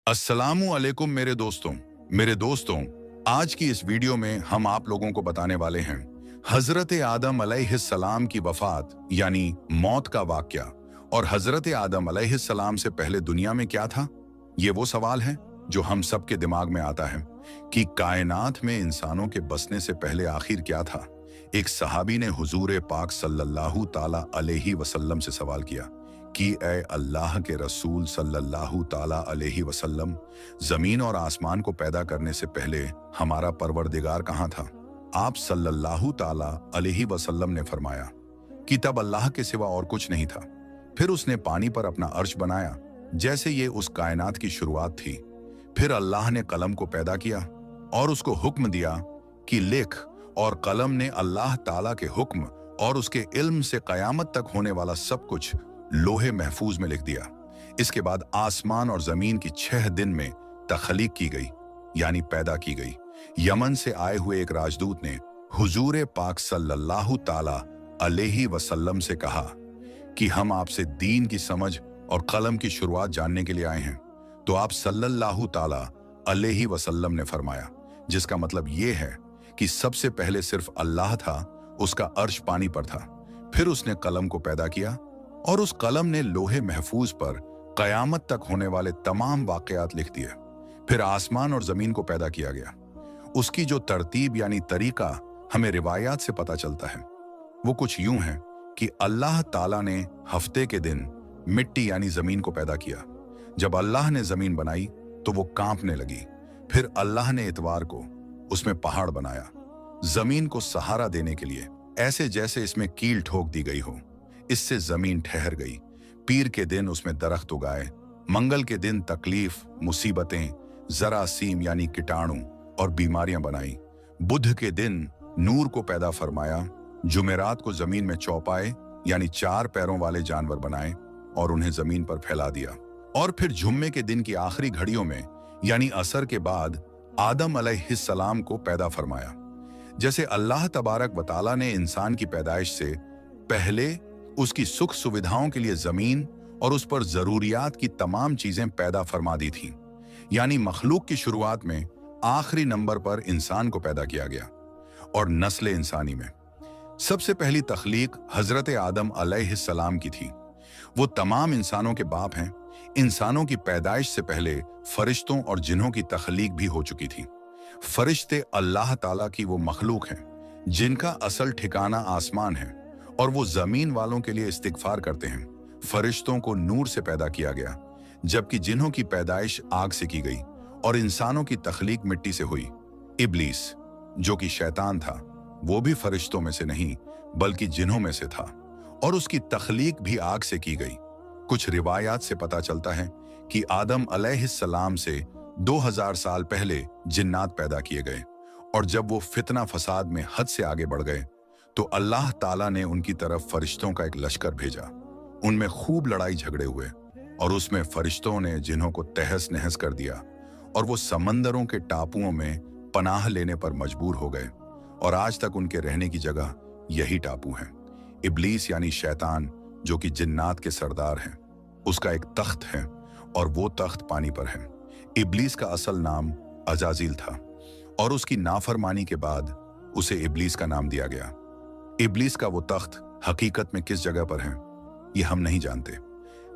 अस्सलामु अलैकुम मेरे दोस्तों, आज की इस वीडियो में हम आप लोगों को बताने वाले हैं हजरत आदम अलैहिस्सलाम की वफात यानी मौत का वाकया। और हजरत आदम अलैहिस्सलाम से पहले दुनिया में क्या था? ये वो सवाल है जो हम सबके दिमाग में आता है कि कायनात में इंसानों के बसने से पहले आखिर क्या था। एक सहाबी ने हुजूर पाक सल्लल्लाहु ताला अलैहि वसल्लम से सवाल किया कि ए अल्लाह के रसूल सल्लल्लाहु ताला अलैहि वसल्लम, जमीन और आसमान को पैदा करने से पहले हमारा परवरदिगार कहाँ था? आप सल्लल्लाहु ताला अलैहि वसल्लम ने फरमाया कि तब अल्लाह के सिवा और कुछ नहीं था। फिर उसने पानी पर अपना अर्श बनाया जैसे ये उस कायनात की शुरुआत थी। फिर अल्लाह ने कलम को पैदा किया और उसको हुक्म दिया कि लिख, और कलम ने अल्लाह ताला के हुक्म और उसके इल्म से कयामत तक होने वाला सब कुछ लोहे महफूज में लिख दिया। इसके बाद आसमान और जमीन की 6 दिन में तख्लीक की गई यानी पैदा की गई। यमन से आए हुए एक राजदूत ने हुजूर पाक सल्लल्लाहु ताला अलैहि वसल्लम से कहा कि हम आपसे दीन की समझ और कलम की शुरुआत जानने के लिए आए हैं। तो आप सल्लल्लाहु ताला अलैहि वसल्लम ने फरमाया, जिसका मतलब ये है कि सबसे पहले सिर्फ अल्लाह था, उसका अर्श पानी पर था। फिर उसने कलम को पैदा किया और उस कलम ने लोहे महफूज पर कयामत तक होने वाले तमाम वाकयात लिख दिए। फिर आसमान और जमीन को पैदा किया गया। उसकी जो तरतीब यानी तरीका हमें रिवायात से पता चलता है वो कुछ यूं है कि अल्लाह ताला ने हफ्ते के दिन मिट्टी यानी जमीन को पैदा किया। जब अल्लाह ने जमीन बनाई तो वो कांपने लगी। फिर अल्लाह ने इतवार को उसमें पहाड़ बनाया, जमीन को सहारा देने के लिए, ऐसे जैसे इसमें कील ठोक दी गई हो। इससे जमीन ठहर गई। पीर के दिन उसमें दरख्त उगाए। मंगल के दिन तकलीफ, मुसीबतें, जरासीम यानी कीटाणु और बीमारियां बनाई। बुध के दिन नूर को पैदा फरमाया। जुमेरात को जमीन में चौपाए यानी 4 पैरों वाले जानवर बनाए और उन्हें जमीन पर फैला दिया। और फिर जुम्मे के दिन की आखिरी घड़ियों में यानी असर के बाद आदम अलैहिस्सलाम को पैदा फरमाया। जैसे अल्लाह तबारक व तआला ने इंसान की पैदाइश से पहले उसकी सुख सुविधाओं के लिए जमीन और उस पर जरूरियात की तमाम चीजें पैदा फरमा दी थी, यानी मखलूक की शुरुआत में आखिरी नंबर पर इंसान को पैदा किया गया। और नस्ल इंसानी में सबसे पहली तख्लीक हजरत आदम अलैहिस्सलाम की थी। वो तमाम इंसानों के बाप हैं। इंसानों की पैदाइश से पहले फरिश्तों और जिन्हों की तख्लीक भी हो चुकी थी। फरिश्ते अल्लाह ताला की वो मखलूक हैं जिनका असल ठिकाना आसमान है और वो जमीन वालों के लिए इस्तिगफार करते हैं। फरिश्तों को नूर से पैदा किया गया, जबकि जिन्हों की पैदाइश आग से की गई, और इंसानों की तख्लीक मिट्टी से हुई। इब्लीस जो कि शैतान था वो भी फरिश्तों में से नहीं बल्कि जिन्हों में से था, और उसकी तख्लीक भी आग से की गई। कुछ रिवायात से पता चलता है कि आदम अलैहिस्सलाम से 2000 साल पहले जिन्नात पैदा किए गए, और जब वो फितना फसाद में हद से आगे बढ़ गए तो अल्लाह ताला ने उनकी तरफ फरिश्तों का एक लश्कर भेजा। उनमें खूब लड़ाई झगड़े हुए और उसमें फरिश्तों ने जिन्हों को तहस नहस कर दिया, और वो समंदरों के टापुओं में पनाह लेने पर मजबूर हो गए, और आज तक उनके रहने की जगह यही टापू हैं। इब्लीस यानी शैतान जो कि जिन्नात के सरदार हैं, उसका एक तख्त है और वो तख्त पानी पर है। इब्लीस का असल नाम अजाजिल था और उसकी नाफरमानी के बाद उसे इब्लीस का नाम दिया गया। इब्लीस का वो तख्त हकीकत में किस जगह पर है ये हम नहीं जानते।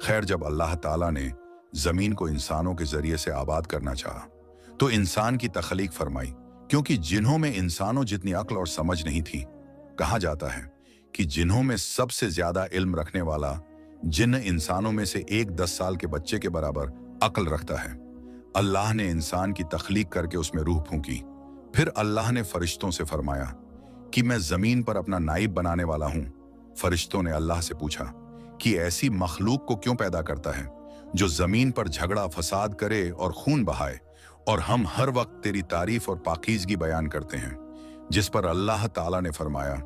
खैर, जब अल्लाह ताला ने जमीन को इंसानों के जरिए से आबाद करना चाहा तो इंसान की तख्लीक फरमाई, क्योंकि जिन्हों में इंसानों जितनी अक्ल और समझ नहीं थी। कहा जाता है कि जिन्हों में सबसे ज्यादा इल्म रखने वाला जिन्न इंसानों में से एक 10 साल के बच्चे के बराबर अक्ल रखता है। अल्लाह ने इंसान की तख्लीक करके उसमें रूह फूंकी। फिर अल्लाह ने फरिश्तों से फरमाया कि मैं जमीन पर अपना नाइब बनाने वाला हूं। फरिश्तों ने अल्लाह से पूछा कि ऐसी मखलूक को क्यों पैदा करता है जो जमीन पर झगड़ा फसाद करे और खून बहाए, और हम हर वक्त तेरी तारीफ और पाकीज़गी बयान करते हैं। जिस पर अल्लाह ताला ने फरमाया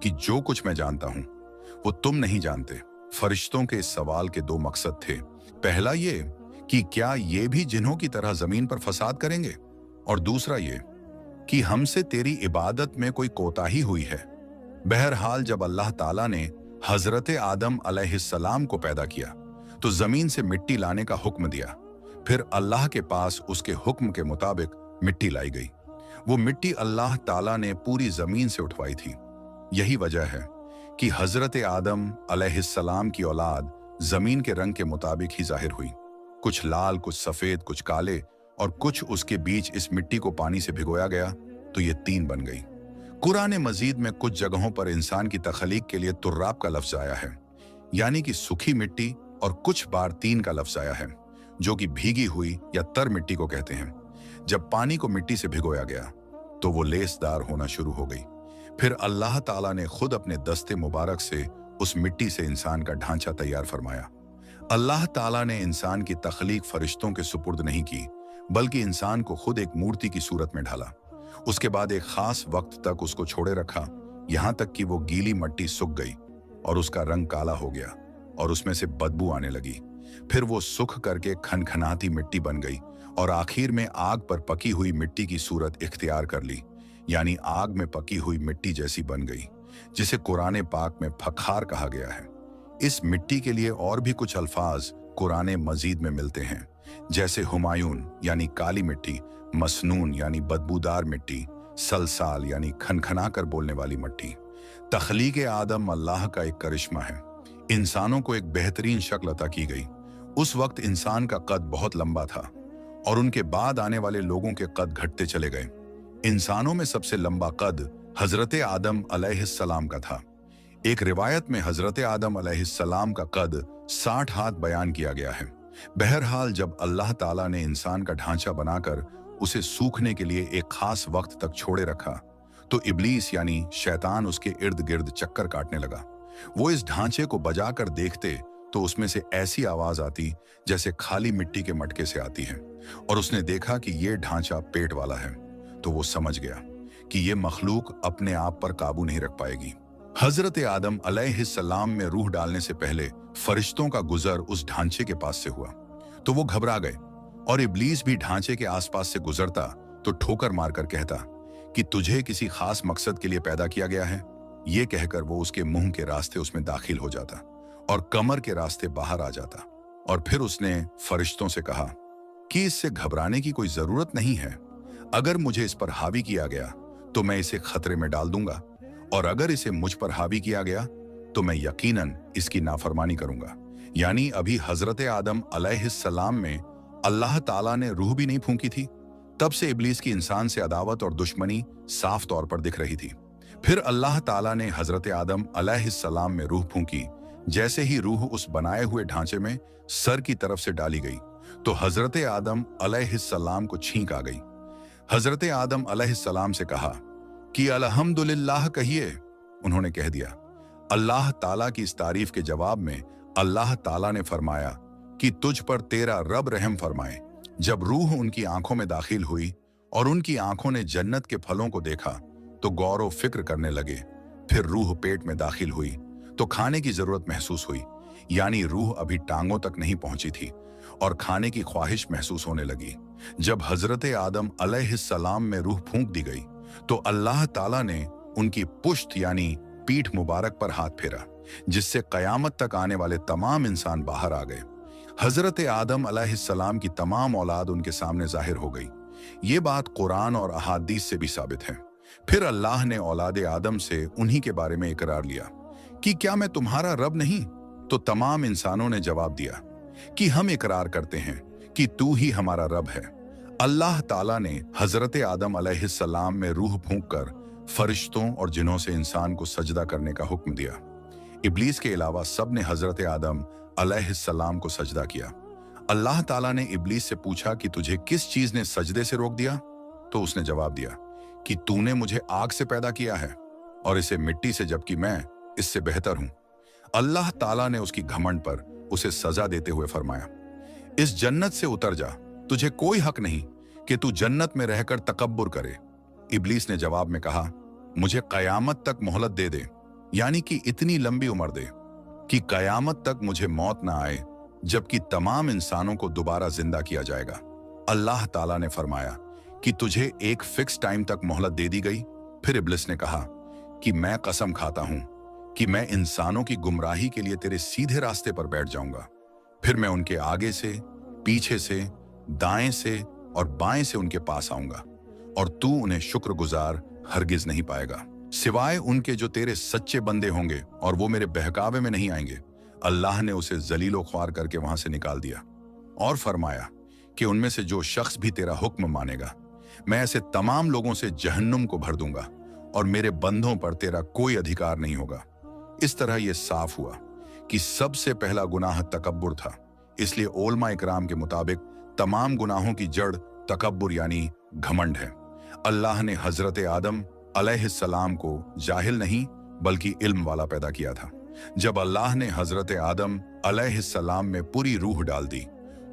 कि जो कुछ मैं जानता हूं वो तुम नहीं जानते। फरिश्तों के इस सवाल के 2 मकसद थे। पहला ये कि क्या ये भी जिन्हों की तरह जमीन पर फसाद करेंगे, और दूसरा ये कि हमसे तेरी इबादत में कोई कोताही हुई है। बहरहाल जब अल्लाह ताला ने हजरत आदम अलैहिस्सलाम को पैदा किया तो जमीन से मिट्टी लाने का हुक्म दिया। फिर अल्लाह के पास उसके हुक्म के मुताबिक मिट्टी लाई गई। वो मिट्टी अल्लाह ताला ने पूरी जमीन से उठवाई थी। यही वजह है कि हजरत आदम अलैहिस्सलाम की औलाद जमीन के रंग के मुताबिक ही जाहिर हुई। कुछ लाल, कुछ सफेद, कुछ काले और कुछ उसके बीच इस मिट्टी को पानी से भिगोया गया तो ये तीन बन गई। कुरान मजीद में कुछ जगहों पर इंसान की तखलीक के लिए तुर्राब का लफ्ज आया है, यानी कि सूखी मिट्टी, और कुछ बार तीन का लफ्ज आया है जो कि भीगी हुई या तर मिट्टी को कहते हैं। जब पानी को मिट्टी से भिगोया गया तो वो लेसदार होना शुरू हो गई। फिर अल्लाह ताला ने खुद अपने दस्ते मुबारक से उस मिट्टी से इंसान का ढांचा तैयार फरमाया। अल्लाह ताला ने इंसान की तख्लीक फरिश्तों के सुपुर्द नहीं की, बल्कि इंसान को खुद एक मूर्ति की सूरत में ढाला। उसके बाद एक खास वक्त तक उसको छोड़े रखा, यहां तक कि वो गीली मिट्टी सूख गई और उसका रंग काला हो गया और उसमें से बदबू आने लगी। फिर वो सूख करके खनखनाती मिट्टी बन गई और आखिर में आग पर पकी हुई मिट्टी की सूरत इख्तियार कर ली, यानी आग में पकी हुई मिट्टी जैसी बन गई, जिसे कुरान पाक में फखार कहा गया है। इस मिट्टी के लिए और भी कुछ अल्फाज कुरान मजीद में मिलते हैं, जैसे हुमायून यानी काली मिट्टी, मसनून यानी बदबूदार मिट्टी, सलसाल यानी खनखना कर बोलने वाली मिट्टी। तख्लीक आदम अल्लाह का एक करिश्मा है। इंसानों को एक बेहतरीन शक्ल अता की गई। उस वक्त इंसान का कद बहुत लंबा था और उनके बाद आने वाले लोगों के कद घटते चले गए। इंसानों में सबसे लंबा कद हजरत आदम अलैहिस्सलाम का था। एक रिवायत में हजरत आदम अलैहिस्सलाम का कद 60 हाथ बयान किया गया है। बहरहाल जब अल्लाह ताला ने इंसान का ढांचा बनाकर उसे सूखने के लिए एक खास वक्त तक छोड़े रखा तो इब्लीस यानी शैतान उसके इर्द गिर्द चक्कर काटने लगा। वो इस ढांचे को बजाकर देखते तो उसमें से ऐसी आवाज आती जैसे खाली मिट्टी के मटके से आती है, और उसने देखा कि ये ढांचा पेट वाला है तो वो समझ गया कि ये मखलूक अपने आप पर काबू नहीं रख पाएगी। हजरत आदम अलैहिस्सलाम में रूह डालने से पहले फरिश्तों का गुजर उस ढांचे के पास से हुआ तो वो घबरा गए, और इब्लीस भी ढांचे के आसपास से गुजरता तो ठोकर मारकर कहता कि तुझे किसी खास मकसद के लिए पैदा किया गया है। ये कहकर वो उसके मुंह के रास्ते उसमें दाखिल हो जाता और कमर के रास्ते बाहर आ जाता। और फिर उसने फरिश्तों से कहा कि इससे घबराने की कोई जरूरत नहीं है। अगर मुझे इस पर हावी किया गया तो मैं इसे खतरे में डाल दूंगा, और अगर इसे मुझ पर हावी किया गया तो मैं यकीनन इसकी नाफरमानी करूंगा। यानी अभी हजरत आदम अलैहिस्सलाम में अल्लाह ताला ने रूह भी नहीं फूंकी थी। तब से इब्लीस की इंसान से अदावत और दुश्मनी साफ तौर पर दिख रही थी। फिर अल्लाह ताला ने हजरत आदम अलैहिस्सलाम में रूह फूंकी। जैसे ही रूह उस बनाए हुए ढांचे में सर की तरफ से डाली गई तो हजरत आदम अलैहिस्सलाम को छींक आ गई। हजरत आदम अलैहिस्सलाम से कहा कि अल्हम्दुलिल्लाह कहिए। उन्होंने कह दिया। अल्लाह ताला की इस तारीफ के जवाब में अल्लाह ताला ने फरमाया कि तुझ पर तेरा रब रहम फरमाए। जब रूह उनकी आंखों में दाखिल हुई और उनकी आंखों ने जन्नत के फलों को देखा तो गौर व फिक्र करने लगे। फिर रूह पेट में दाखिल हुई तो खाने की जरूरत महसूस हुई, यानी रूह अभी टांगों तक नहीं पहुंची थी और खाने की ख्वाहिश महसूस होने लगी। जब हजरत आदम अलैहिस्सलाम में रूह फूंक दी गई तो अल्लाह ताला ने उनकी पुश्त यानी पीठ मुबारक पर हाथ फेरा, जिससे कयामत तक आने वाले तमाम इंसान बाहर आ गए। हजरत आदम अलैहिस्सलाम की तमाम औलाद उनके सामने जाहिर हो गई। ये बात कुरान और अहादीस से भी साबित है। फिर अल्लाह ने औलाद आदम से उन्हीं के बारे में इकरार लिया कि क्या मैं तुम्हारा रब नहीं? तो तमाम इंसानों ने जवाब दिया कि हम इकरार करते हैं कि तू ही हमारा रब है। अल्लाह ताला ने हजरत आदम अलैहिस्सलाम में रूह फूंककर फरिश्तों और जिनों से इंसान को सजदा करने का हुक्म दिया। इब्लीस के अलावा सब ने हजरत आदम अलैहिस्सलाम को सजदा किया। अल्लाह ताला ने इब्लीस से पूछा कि तुझे किस चीज ने सजदे से रोक दिया? तो उसने जवाब दिया कि तूने मुझे आग से पैदा किया है और इसे मिट्टी से, जबकि मैं इससे बेहतर हूं। अल्लाह ताला ने उसकी घमंड पर उसे सजा देते हुए फरमाया, इस जन्नत से उतर जा, तुझे कोई हक नहीं कि तू जन्नत में रहकर तकब्बुर करे। इब्लीस ने जवाब में कहा, मुझे कयामत तक मोहलत दे दे, यानी कि इतनी लंबी उम्र दे कि कयामत तक मुझे मौत ना आए, जबकि तमाम इंसानों को दोबारा जिंदा किया जाएगा। अल्लाह ताला ने फरमाया कि तुझे एक फिक्स टाइम तक मोहलत दे दी गई। फिर इब्लिस ने कहा कि मैं कसम खाता हूं कि मैं इंसानों की गुमराही के लिए तेरे सीधे रास्ते पर बैठ जाऊंगा। फिर मैं उनके आगे से, पीछे से, दाएं से और बाएं से उनके पास आऊंगा और तू उन्हें शुक्रगुजार हरगिज नहीं पाएगा, सिवाय उनके जो तेरे सच्चे बंदे होंगे और वो मेरे बहकावे में नहीं आएंगे। अल्लाह ने उसे जलीलो ख्वार करके वहां से निकाल दिया और फरमाया कि उनमें से जो शख्स भी तेरा हुक्म मानेगा, मैं ऐसे तमाम लोगों से जहन्नुम को भर दूंगा और मेरे बंदों पर तेरा कोई अधिकार नहीं होगा। इस तरह यह साफ हुआ कि सबसे पहला गुनाह तकब्बुर था। इसलिए उलमा इकराम के मुताबिक तमाम गुनाहों की जड़ तकब्बुर यानी घमंड है। अल्लाह ने हजरत आदम अलैहिस्सलाम को जाहिल नहीं बल्कि इल्म वाला पैदा किया था। जब अल्लाह ने हजरत आदम अलैहिस्सलाम में पूरी रूह डाल दी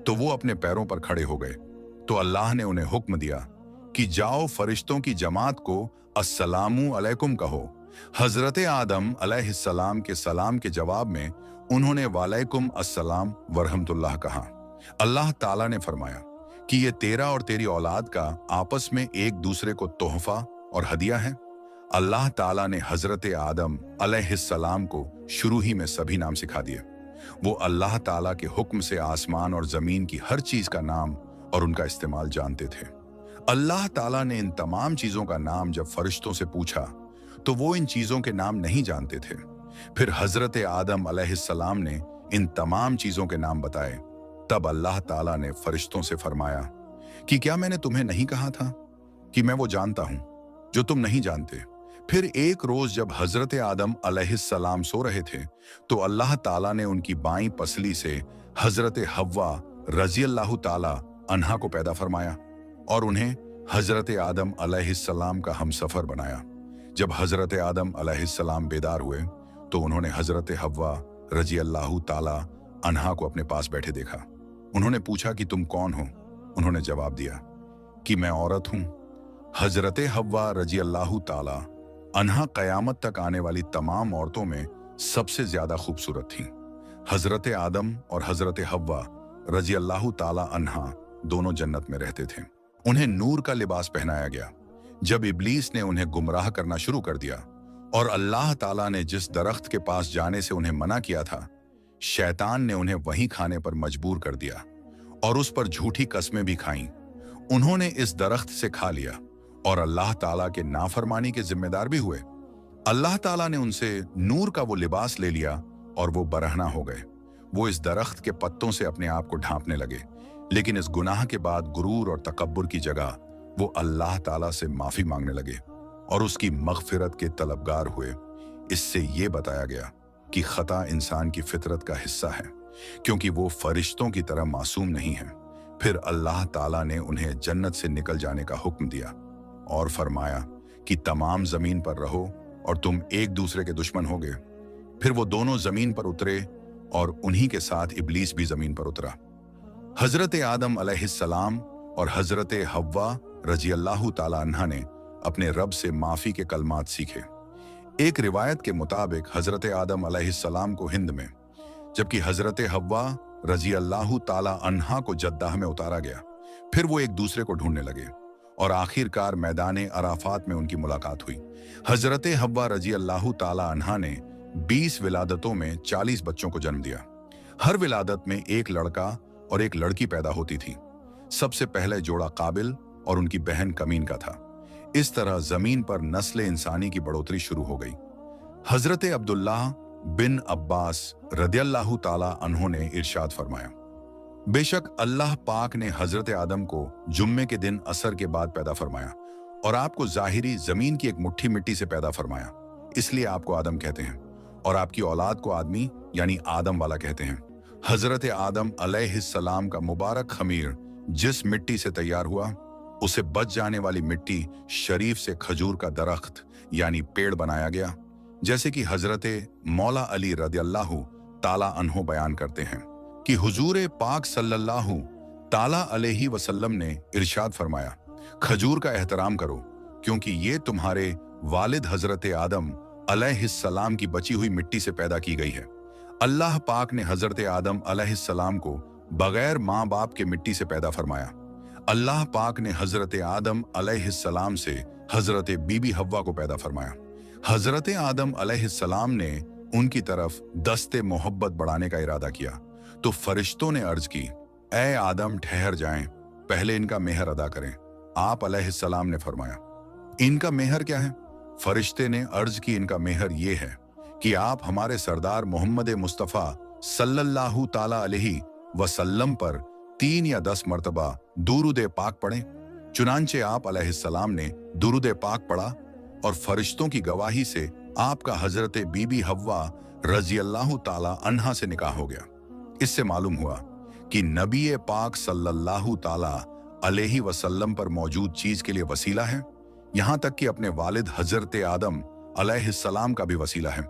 तो वो अपने पैरों पर खड़े हो गए। तो अल्लाह ने उन्हें हुक्म दिया कि जाओ फरिश्तों की जमात को अस्सलामु अलैकुम कहो। हजरत आदम अलैहिस्सलाम के सलाम के जवाब में उन्होंने वालेकुम अस्सलाम वरहमतुल्लाह कहा। अल्लाह ताला ने फरमाया कि ये तेरा और तेरी औलाद का आपस में एक दूसरे को तोहफा और हदिया है। अल्लाह ताला ने हजरत आदम अलैहिस्सलाम को शुरू ही में सभी नाम सिखा दिए। वो अल्लाह ताला के हुक्म से आसमान और जमीन की हर चीज का नाम और उनका इस्तेमाल जानते थे। अल्लाह ताला ने इन तमाम चीजों का नाम जब फरिश्तों से पूछा तो वो इन चीजों के नाम नहीं जानते थे। फिर हजरत आदम अलैहिस्सलाम ने इन तमाम चीजों के नाम बताए। तब अल्लाह ताला ने फरिश्तों से फरमाया कि क्या मैंने तुम्हें नहीं कहा था कि मैं वो जानता हूं जो तुम नहीं जानते। फिर एक रोज जब हजरत आदम अलैहिस्सलाम सो रहे थे तो अल्लाह ताला ने उनकी बाईं पसली से हजरत हव्वा रज़ियल्लाहु ताला अन्हा को पैदा फरमाया और उन्हें हजरत आदम अलैहिस्सलाम का हमसफर बनाया। जब हजरत आदम अलैहिस्सलाम बेदार हुए तो उन्होंने हजरत हव्वा रज़ियल्लाहु ताला अन्हा को अपने पास बैठे देखा। उन्होंने पूछा कि तुम कौन हो? उन्होंने जवाब दिया कि मैं औरत हूं। हजरत हव्वा रज़ियल्लाहु ताला अन्हा कयामत तक आने वाली तमाम औरतों में सबसे ज्यादा खूबसूरत थीं। हजरत आदम और हजरत हव्वा रज़ियल्लाहु ताला अन्हा दोनों जन्नत में रहते थे। उन्हें नूर का लिबास पहनाया गया। जब इब्लीस ने उन्हें गुमराह करना शुरू कर दिया और अल्लाह ताला ने जिस दरख्त के पास जाने से उन्हें मना किया था, शैतान ने उन्हें वहीं खाने पर मजबूर कर दिया और उस पर झूठी कस्में भी खाईं। उन्होंने इस दरख्त से खा लिया और अल्लाह ताला के नाफरमानी के जिम्मेदार भी हुए। अल्लाह ताला ने उनसे नूर का वो लिबास ले लिया और वो बरहना हो गए। वो इस दरख्त के पत्तों से अपने आप को ढांपने लगे, लेकिन इस गुनाह के बाद गुरूर और तकब्बुर की जगह वो अल्लाह ताला से माफी मांगने लगे और उसकी मगफिरत के तलबगार हुए। इससे ये बताया गया कि खता इंसान की फितरत का हिस्सा है, क्योंकि वो फरिश्तों की तरह मासूम नहीं है। फिर अल्लाह ताला ने उन्हें जन्नत से निकल जाने का हुक्म दिया और फरमाया कि तमाम जमीन पर रहो और तुम एक दूसरे के दुश्मन होगे। फिर वो दोनों जमीन पर उतरे और उन्हीं के साथ इब्लीस भी जमीन पर उतरा। हजरत आदम अलैहिस्सलाम और हजरत हव्वा रज़ियल्लाहु ताला अन्हा ने अपने रब से माफी के कलमात सीखे। एक रिवायत के मुताबिक हजरत आदम अलैहिस्सलाम को हिंद में, जबकि हजरत हव्वा रज़ियल्लाहु ताला अन्हा को जद्दाह में उतारा गया। फिर वो एक दूसरे को ढूंढने लगे और आखिरकार मैदान अराफात में उनकी मुलाकात हुई। हजरत हव्वा रज़ियल्लाहु ताला अन्हा ने 20 विलादतों में 40 बच्चों को जन्म दिया। हर विलादत में एक लड़का और एक लड़की पैदा होती थी। सबसे पहले जोड़ा काबिल और उनकी बहन कमीन का था। इस तरह जमीन पर नस्ल इंसानी की बढ़ोतरी शुरू हो गई। हजरत अब्दुल्लाह बिन अब्बास रदियल्लाहु ताला अन्हो ने इरशाद फरमाया, बेशक अल्लाह पाक ने हजरत आदम को जुम्मे के दिन असर के बाद पैदा फरमाया और आपको जाहिरी जमीन की एक मुट्ठी मिट्टी से पैदा फरमाया, इसलिए आपको आदम कहते हैं और आपकी औलाद को आदमी यानी आदम वाला कहते हैं। हजरत आदम अलैहिस्सलाम का मुबारक खमीर जिस मिट्टी से तैयार हुआ, उसे बच जाने वाली मिट्टी शरीफ से खजूर का दरख्त यानी पेड़ बनाया गया, जैसे कि हजरत मौला अली रदियल्लाहु ताला अन्हो बयान करते हैं कि हुजूर पाक सल्लल्लाहु ताला अलैहि वसल्लम ने इरशाद फरमाया, खजूर का एहतराम करो क्योंकि ये तुम्हारे वालिद हजरत आदम अलैहिस्सलाम की बची हुई मिट्टी से पैदा की गई है। अल्लाह पाक ने हजरत आदम अलैहिस्सलाम को बगैर माँ बाप के मिट्टी से पैदा फरमाया। अल्लाह पाक ने हजरत आदम अलैहिस्सलाम से हजरत बीबी हव्वा को पैदा फरमाया। हजरत आदम अलैहिस्सलाम ने उनकी तरफ दस्ते मोहब्बत बढ़ाने का इरादा किया तो फरिश्तों ने अर्ज की, ए आदम ठहर जाएं पहले इनका मेहर अदा करें। आप अलैहिस्सलाम ने फरमाया, इनका मेहर क्या है? फरिश्ते ने अर्ज की, इनका मेहर ये है कि आप हमारे सरदार मोहम्मद मुस्तफ़ा सल्लल्लाहु ताला अलैहि वसल्लम पर 3 या 10 मर्तबा दुरूद पाक पढ़ें। चुनांचे आप अलैहिस्सलाम ने दुरूद पाक पढ़ा और फरिश्तों की गवाही से आपका हजरत बीबी हव्वा रजी अल्लाह ताला अन्हा से निकाह हो गया। इससे मालूम हुआ कि नबी पाक सल्लल्लाहु ताला अलैहि वसल्लम पर मौजूद चीज के लिए वसीला है, यहां तक कि अपने वालिद हजरत आदम अलैहिस्सलाम का भी वसीला है।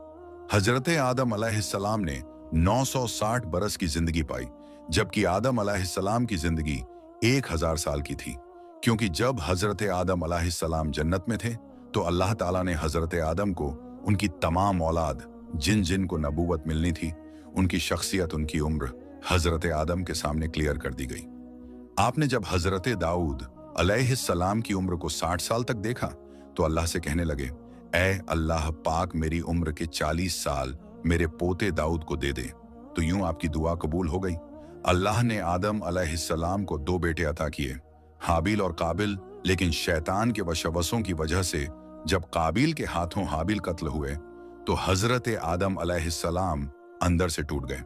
हजरत आदम अलैहिस्सलाम ने 960 बरस की जिंदगी पाई, जबकि आदम अलैहिस्सलाम की जिंदगी 1000 साल की थी, क्योंकि जब हजरत आदम अलैहिस्सलाम जन्नत में थे तो अल्लाह ताला ने हजरत आदम को उनकी तमाम औलाद जिन जिन को नबूवत मिलनी थी, उनकी शख्सियत, उनकी उम्र हजरत आदम के सामने क्लियर कर दी गई। आपने जब हजरत दाऊद अलैहिस्सलाम की उम्र को 60 साल तक देखा तो अल्लाह से कहने लगे, ऐ अल्लाह पाक, मेरी उम्र के 40 साल मेरे पोते दाऊद को दे दे। तो यूं आपकी दुआ कबूल हो गई। अल्लाह ने आदम अलैहिस्सलाम को 2 बेटे अता किए, हाबिल और काबिल। लेकिन शैतान के वशवसों की वजह से जब काबिल के हाथों हाबिल कत्ल हुए तो हजरत आदम अलैहिस्सलाम अंदर से टूट गए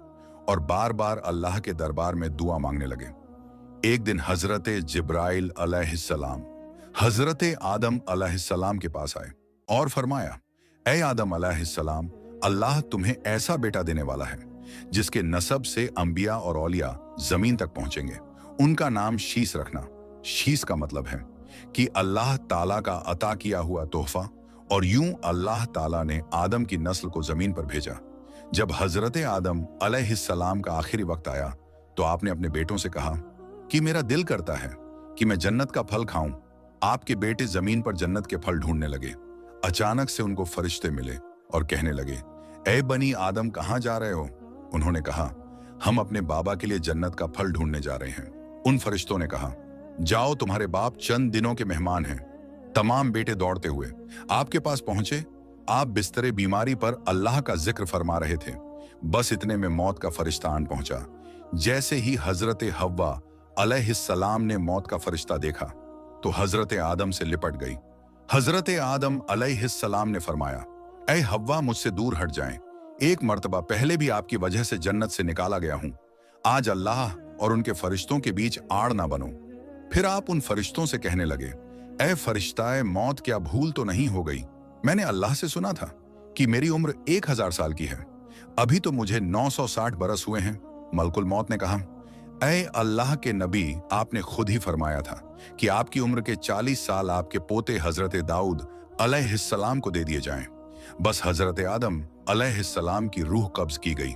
और बार बार अल्लाह के दरबार में दुआ मांगने लगे। एक दिन हजरत जिब्राइल अलैहिस्सलाम हजरत आदम अलैहिस्सलाम के पास आए और फरमाया, ऐ आदम अलैहिस्सलाम, अल्लाह तुम्हें ऐसा बेटा देने वाला है जिसके नसब से अंबिया और औलिया जमीन तक पहुंचेंगे। उनका नाम शीस रखना। शीस का मतलब है कि अल्लाह ताला का अता किया हुआ तोहफा। और यूं अल्लाह ताला ने आदम की नस्ल को जमीन पर भेजा। जब हजरत आदम अलैहिस्सलाम का आखिरी वक्त आया तो आपने अपने बेटों से कहा कि मेरा दिल करता है कि मैं जन्नत का फल खाऊं। आपके बेटे जमीन पर जन्नत के फल ढूंढने लगे। अचानक से उनको फरिश्ते मिले और कहने लगे, ऐ बनी आदम, कहां जा रहे हो? उन्होंने कहा, हम अपने बाबा के लिए जन्नत का फल ढूंढने जा रहे हैं। उन फरिश्तों ने कहा, जाओ, तुम्हारे बाप चंद दिनों के मेहमान हैं। तमाम बेटे दौड़ते हुए आपके पास पहुंचे। आप बिस्तरे बीमारी पर अल्लाह का जिक्र फरमा रहे थे। बस इतने में मौत का फरिश्ता आन पहुंचा। जैसे ही हजरत हव्वा अलैहिस्सलाम ने मौत का फरिश्ता देखा तो हजरत आदम से लिपट गई। हजरत आदम अलैहिस्सलाम ने फरमाया, ऐ हव्वा, मुझसे दूर हट जाएं। एक मर्तबा पहले भी आपकी वजह से जन्नत से निकाला गया हूं। आज अल्लाह और उनके फरिश्तों के बीच आड़ ना बनो। फिर आप उन फरिश्तों से कहने लगे, ऐ फरिश्ताए मौत, क्या भूल तो नहीं हो गई? मैंने अल्लाह से सुना था कि मेरी उम्र 1000 साल की है। अभी तो मुझे 960 बरस हुए हैं। मलकुल मौत ने कहा, ऐ अल्लाह के नबी, आपने खुद ही फरमाया था कि आपकी उम्र के 40 साल आपके पोते हजरत दाऊद अलैहिस्सलाम को दे दिए जाएं। बस हजरत आदम अलैहिस्सलाम की रूह कब्ज की गई।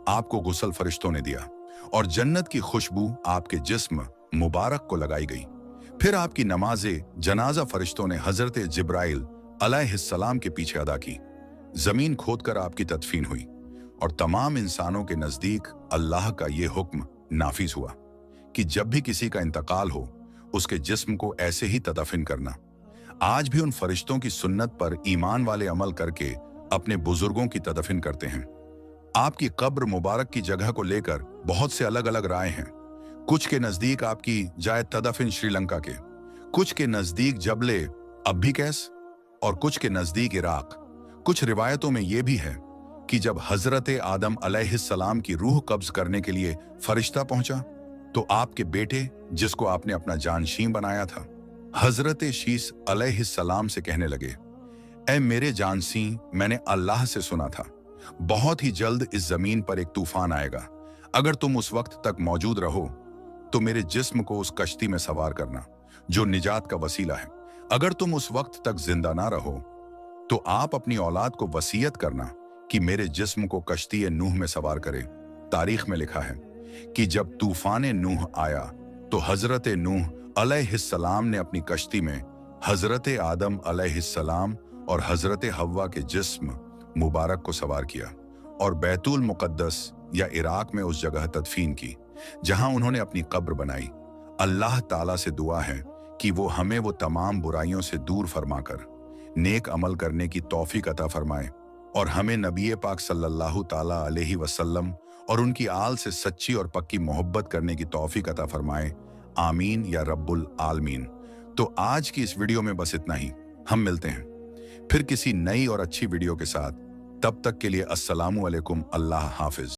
आपको गुस्ल फरिश्तों ने दिया और जन्नत की खुशबू आपके जिस्म मुबारक को लगाई गई। फिर आपकी नमाजे जनाजा फरिश्तों ने हजरत जिब्राइल अलैहिस्सलाम के पीछे अदा की। जमीन खोदकर आपकी तदफीन हुई और तमाम इंसानों के नजदीक अल्लाह का यह हुक्म नाफिज हुआ कि जब भी किसी का इंतकाल हो उसके जिस्म को ऐसे ही तदफीन करना। आज भी उन फरिश्तों की सुन्नत पर ईमान वाले अमल करके अपने बुजुर्गों की तदफीन करते हैं। आपकी कब्र मुबारक की जगह को लेकर बहुत से अलग अलग राय हैं। कुछ के नजदीक आपकी जाए तदफीन श्रीलंका के, कुछ के नजदीक जबले अब्बिकैस और कुछ के नजदीक इराक। कुछ रिवायतों में यह भी है कि जब हजरत आदम अलैहिस्सलाम की रूह कब्ज करने के लिए फरिश्ता पहुंचा तो आपके बेटे, जिसको आपने अपना जानशीन बनाया था, हजरत शीस अलैहिस्सलाम से कहने लगे, ऐ मेरे जानसी, मैंने अल्लाह से सुना था बहुत ही जल्द इस जमीन पर एक तूफान आएगा। अगर तुम उस वक्त तक मौजूद रहो तो मेरे जिस्म को उस कश्ती में सवार करना जो निजात का वसीला है। अगर तुम उस वक्त तक जिंदा ना रहो तो आप अपनी औलाद को वसीयत करना कि मेरे जिस्म को कश्ती नूह में सवार करे। तारीख में लिखा है कि जब तूफान नूह आया तो हजरत नूह अलैहिस्सलाम ने अपनी कश्ती में हजरत आदम अलैहिस्सलाम और हजरत हव्वा के जिस्म मुबारक को सवार किया और बैतुल मुकद्दस या इराक में उस जगह तदफीन की जहां उन्होंने अपनी कब्र बनाई। अल्लाह ताला से दुआ है कि वो हमें वो तमाम बुराइयों से दूर फरमाकर नेक अमल करने की तौफीक अता फरमाए और हमें नबी पाक सल्लल्लाहु ताला अलैहि वसल्लम और उनकी आल से सच्ची और पक्की मोहब्बत करने की तौफीक अता फरमाए। आमीन या रब्बुल आलमीन। तो आज की इस वीडियो में बस इतना ही। हम मिलते हैं फिर किसी नई और अच्छी वीडियो के साथ। तब तक के लिए अस्सलामु अलैकुम, अल्लाह हाफिज।